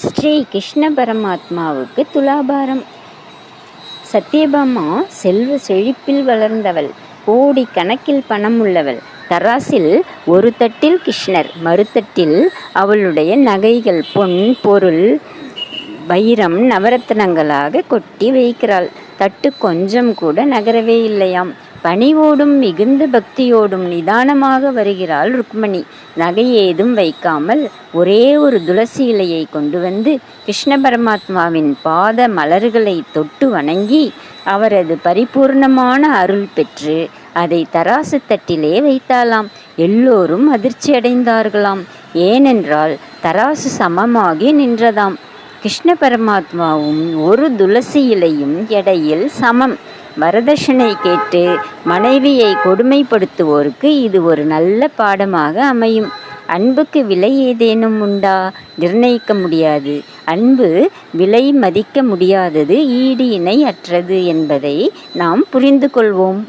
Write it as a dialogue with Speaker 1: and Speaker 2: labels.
Speaker 1: ஸ்ரீ கிருஷ்ண பரமாத்மாவுக்கு துலாபாரம். சத்யபாமா செல்வ செழிப்பில் வளர்ந்தவள், கோடி கணக்கில் பணம் உள்ளவள். தராசில் ஒரு தட்டில் கிருஷ்ணர், மறுதட்டில் அவளுடைய நகைகள், பொன் பொருள் வைரம் நவரத்னங்களாக கொட்டி வைக்கிறாள். தட்டு கொஞ்சம் கூட நகரவே இல்லையாம். பணிவோடும் மிகுந்த பக்தியோடும் நிதானமாக வருகிறாள் ருக்மணி. நகை ஏதும் வைக்காமல் ஒரே ஒரு துளசி இலையை கொண்டு வந்து கிருஷ்ண பரமாத்மாவின் பாத மலர்களை தொட்டு வணங்கி அவரது பரிபூர்ணமான அருள் பெற்று அதை தராசு தட்டிலே வைத்தாளாம். எல்லோரும் அதிர்ச்சி அடைந்தார்களாம். ஏனென்றால் தராசு சமமாகி நின்றதாம். கிருஷ்ண பரமாத்மாவும் ஒரு துளசி இலையும் எடையில் சமம். வரதட்சணை கேட்டு மனைவியை கொடுமைப்படுத்துவோருக்கு இது ஒரு நல்ல பாடமாக அமையும். அன்புக்கு விலை ஏதேனும் உண்டா? நிர்ணயிக்க முடியாது. அன்பு விலை மதிக்க முடியாதது, ஈடு இணை அற்றது என்பதை நாம் புரிந்து கொள்வோம்.